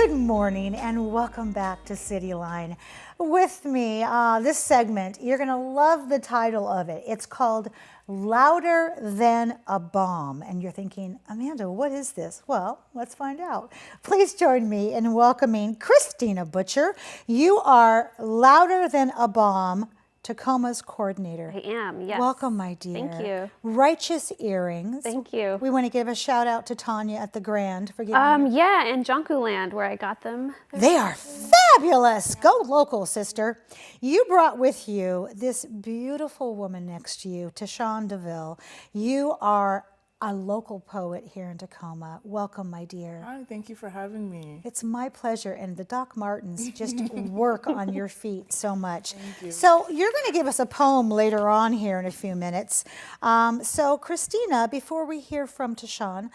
Good morning and welcome back to CityLine. With me, this segment, you're going to love the title of it. It's called Louder Than a Bomb. And you're thinking, Amanda, what is this? Well, let's find out. Please join me in welcoming Christina Butcher. You are Louder Than a Bomb-Tacoma's coordinator. I am, yes. Welcome, my dear. Thank you. Righteous earrings. Thank you. We want to give a shout out to Tanya at the Grand for giving Yeah, in Jonkuland where I got them. They are fabulous. Go local, sister. You brought with you this beautiful woman next to you, Tashawn Deville. You are a local poet here in Tacoma. Welcome, my dear. Hi, thank you for having me. It's my pleasure. And the Doc Martens just work on your feet so much. Thank you. So you're going to give us a poem later on here in a few minutes. So Christina, before we hear from Tashawn,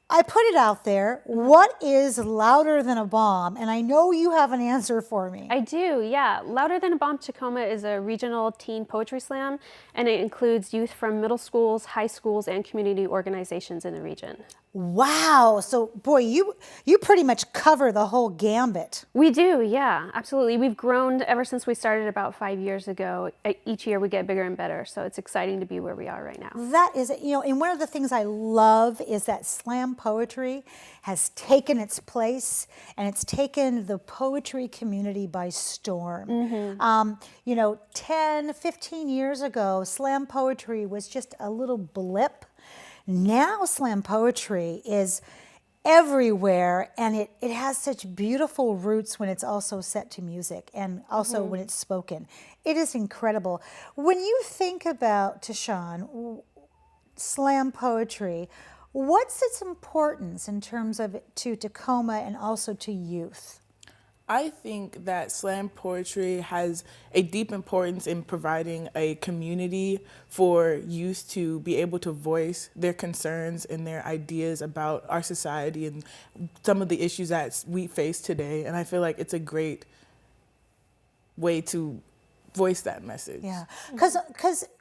I put it out there. What is Louder Than a Bomb? And I know you have an answer for me. I do, yeah. Louder Than a Bomb-Tacoma is a regional teen poetry slam, and it includes youth from middle schools, high schools, and community organizations in the region. Wow. So, boy, you pretty much cover the whole gambit. We do, yeah, absolutely. We've grown ever since we started about 5 years ago. Each year we get bigger and better, so it's exciting to be where we are right now. That is, and one of the things I love is that slam poetry has taken its place, and it's taken the poetry community by storm. 10, 15 years ago, slam poetry was just a little blip. Now slam poetry is everywhere, and it has such beautiful roots when it's also set to music and also when it's spoken. It is incredible. When you think about, Tashawn, slam poetry, what's its importance in terms of to Tacoma and also to youth? I think that slam poetry has a deep importance in providing a community for youth to be able to voice their concerns and their ideas about our society and some of the issues that we face today. And I feel like it's a great way to voice that message. Yeah, because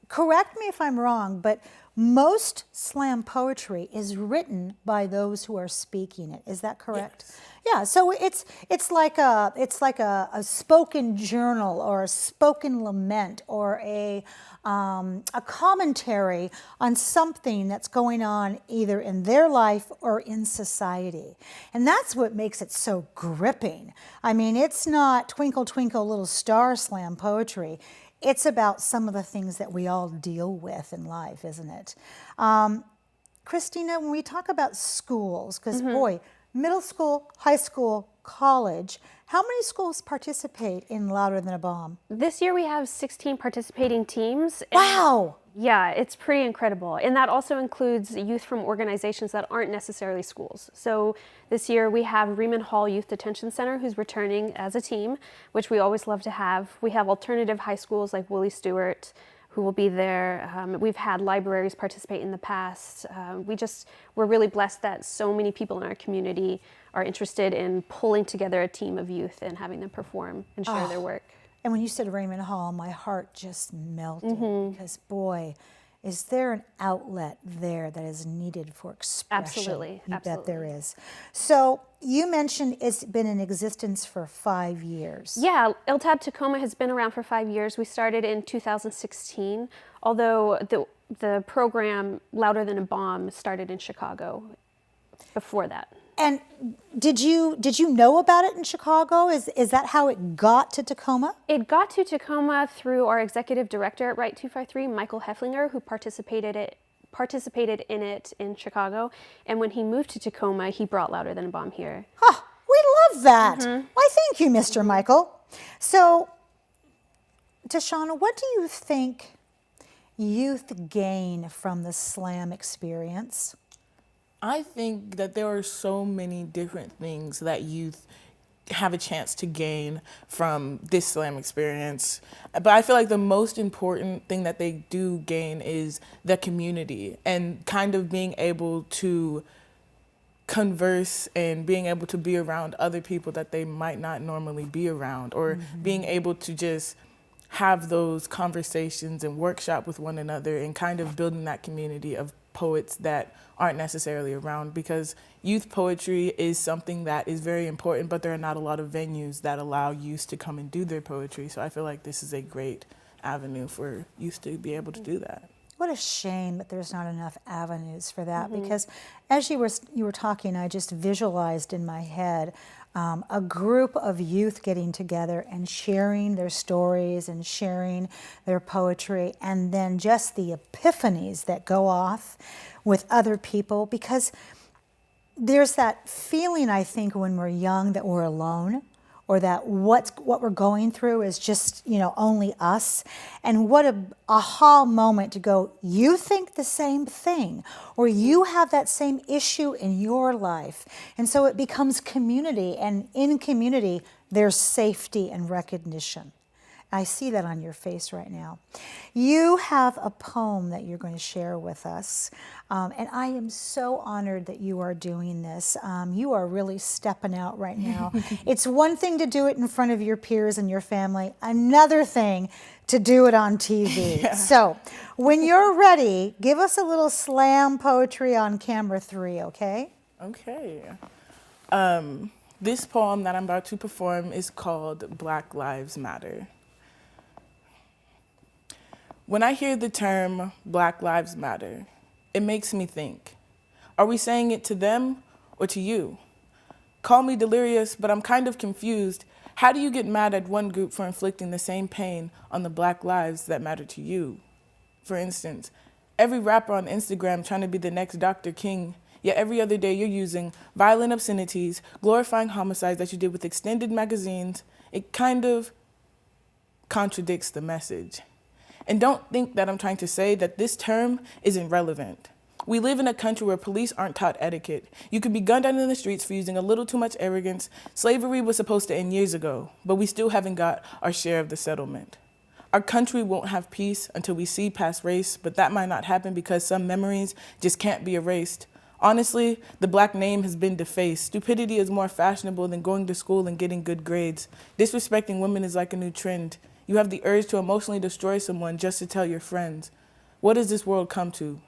correct me if I'm wrong, but most slam poetry is written by those who are speaking it. Is that correct? Yes. Yeah. So it's like a spoken journal or a spoken lament or a commentary on something that's going on either in their life or in society, and that's what makes it so gripping. I mean, it's not twinkle twinkle little star slam poetry. It's about some of the things that we all deal with in life, isn't it? Christina, when we talk about schools, because boy, middle school, high school, college, how many schools participate in Louder Than a Bomb? This year we have 16 participating teams. Wow! Yeah, it's pretty incredible. And that also includes youth from organizations that aren't necessarily schools. So this year we have Reman Hall Youth Detention Center, who's returning as a team, which we always love to have. We have alternative high schools like Willie Stewart, who will be there. We've had libraries participate in the past. We're really blessed that so many people in our community are interested in pulling together a team of youth and having them perform and share their work. And when you said Raymond Hall, my heart just melted because, boy, is there an outlet there that is needed for expression? Absolutely. You bet there is. So you mentioned it's been in existence for 5 years. Yeah, LTAB-Tacoma has been around for 5 years. We started in 2016, although the program Louder Than a Bomb started in Chicago before that. And did you know about it in Chicago? Is that how it got to Tacoma? It got to Tacoma through our executive director at Right 253, Michael Hefflinger, who participated in it in Chicago. And when he moved to Tacoma, he brought Louder Than a Bomb here. Huh, we love that. Why, thank you, Mr. Michael. So, Tashawn, what do you think youth gain from the slam experience? I think that there are so many different things that youth have a chance to gain from this slam experience. But I feel like the most important thing that they do gain is the community and kind of being able to converse and being able to be around other people that they might not normally be around, or being able to just have those conversations and workshop with one another and kind of building that community of poets that aren't necessarily around, because youth poetry is something that is very important, but there are not a lot of venues that allow youth to come and do their poetry. So I feel like this is a great avenue for youth to be able to do that. What a shame that there's not enough avenues for that, because as you were talking, I just visualized in my head a group of youth getting together and sharing their stories and sharing their poetry, and then just the epiphanies that go off with other people, because there's that feeling, I think, when we're young that we're alone, or that what we're going through is just, only us. And what a aha moment to go, you think the same thing, or you have that same issue in your life. And so it becomes community, and in community, there's safety and recognition. I see that on your face right now. You have a poem that you're going to share with us, and I am so honored that you are doing this. You are really stepping out right now. It's one thing to do it in front of your peers and your family, another thing to do it on TV. Yeah. So when you're ready, give us a little slam poetry on camera 3, okay? Okay. This poem that I'm about to perform is called Black Lives Matter. When I hear the term Black Lives Matter, it makes me think, are we saying it to them or to you? Call me delirious, but I'm kind of confused. How do you get mad at one group for inflicting the same pain on the Black lives that matter to you? For instance, every rapper on Instagram trying to be the next Dr. King, yet every other day you're using violent obscenities, glorifying homicides that you did with extended magazines. It kind of contradicts the message. And don't think that I'm trying to say that this term isn't relevant. We live in a country where police aren't taught etiquette. You can be gunned down in the streets for using a little too much arrogance. Slavery was supposed to end years ago, but we still haven't got our share of the settlement. Our country won't have peace until we see past race, but that might not happen because some memories just can't be erased. Honestly, the Black name has been defaced. Stupidity is more fashionable than going to school and getting good grades. Disrespecting women is like a new trend. You have the urge to emotionally destroy someone just to tell your friends. What does this world come to?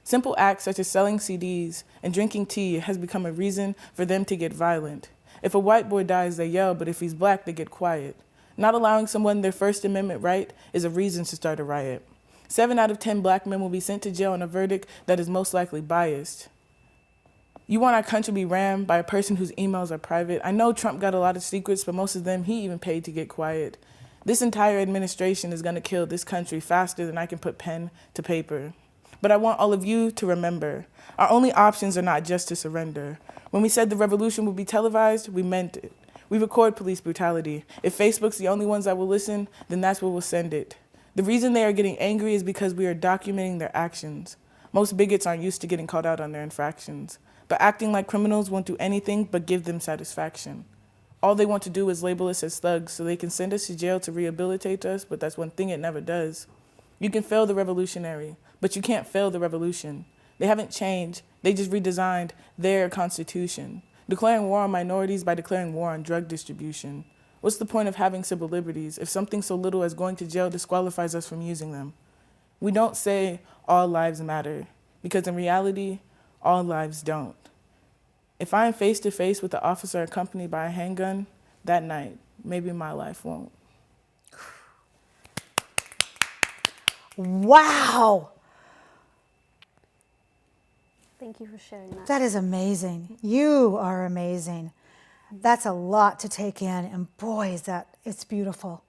Simple acts such as selling CDs and drinking tea has become a reason for them to get violent. If a white boy dies, they yell, but if he's Black, they get quiet. Not allowing someone their First Amendment right is a reason to start a riot. 7 out of 10 Black men will be sent to jail on a verdict that is most likely biased. You want our country to be ran by a person whose emails are private. I know Trump got a lot of secrets, but most of them he even paid to get quiet. This entire administration is going to kill this country faster than I can put pen to paper. But I want all of you to remember, our only options are not just to surrender. When we said the revolution would be televised, we meant it. We record police brutality. If Facebook's the only ones that will listen, then that's where we'll send it. The reason they are getting angry is because we are documenting their actions. Most bigots aren't used to getting called out on their infractions, but acting like criminals won't do anything but give them satisfaction. All they want to do is label us as thugs so they can send us to jail to rehabilitate us, but that's one thing it never does. You can fail the revolutionary, but you can't fail the revolution. They haven't changed. They just redesigned their constitution, declaring war on minorities by declaring war on drug distribution. What's the point of having civil liberties if something so little as going to jail disqualifies us from using them? We don't say all lives matter, because in reality, all lives don't. If I am face to face with an officer accompanied by a handgun, that night, maybe my life won't. Wow. Thank you for sharing that. That is amazing. You are amazing. That's a lot to take in, and boy, it's beautiful.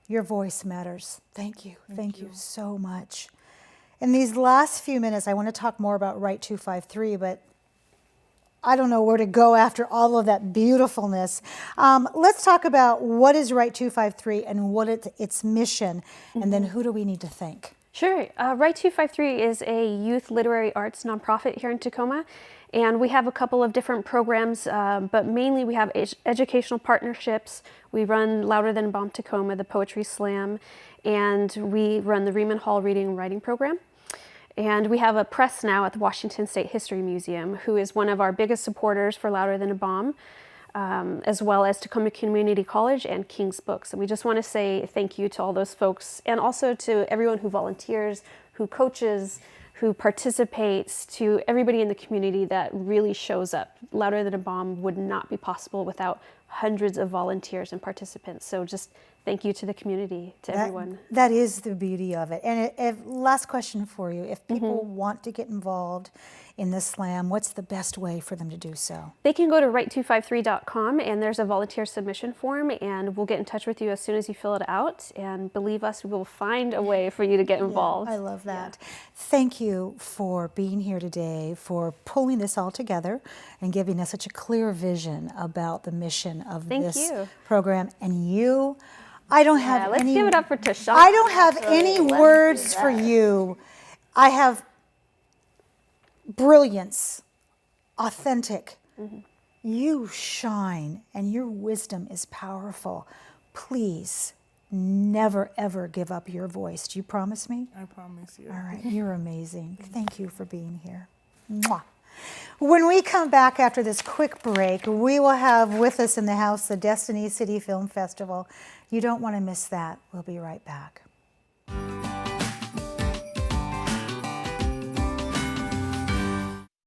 Your voice matters. Thank you. Thank you so much. In these last few minutes, I want to talk more about Right 253, but I don't know where to go after all of that beautifulness. Let's talk about what is Right 253 and what its mission, and then who do we need to thank? Sure. Right 253 is a youth literary arts nonprofit here in Tacoma, and we have a couple of different programs, but mainly we have educational partnerships. We run Louder Than a Bomb-Tacoma, the Poetry Slam, and we run the Riemann Hall Reading and Writing Program. And we have a press now at the Washington State History Museum, who is one of our biggest supporters for Louder Than a Bomb, as well as Tacoma Community College and King's Books. And we just want to say thank you to all those folks, and also to everyone who volunteers, who coaches, who participates, to everybody in the community that really shows up. Louder Than a Bomb would not be possible without hundreds of volunteers and participants. So just thank you to the community, to everyone. That is the beauty of it. And last question for you. If people want to get involved in this slam, what's the best way for them to do so? They can go to right253.com, and there's a volunteer submission form, and we'll get in touch with you as soon as you fill it out. And believe us, we will find a way for you to get involved. I love that. Thank you for being here today, for pulling this all together and giving us such a clear vision about the mission of this program. And you, I don't have let's any. give it up for Tashawn. I don't have any words for you. I have brilliance, authentic. You shine, and your wisdom is powerful. Please never, ever give up your voice. Do you promise me? I promise you. All right, you're amazing. Thank you for being here. Mwah. When we come back after this quick break, we will have with us in the house the Destiny City Film Festival. You don't want to miss that. We'll be right back.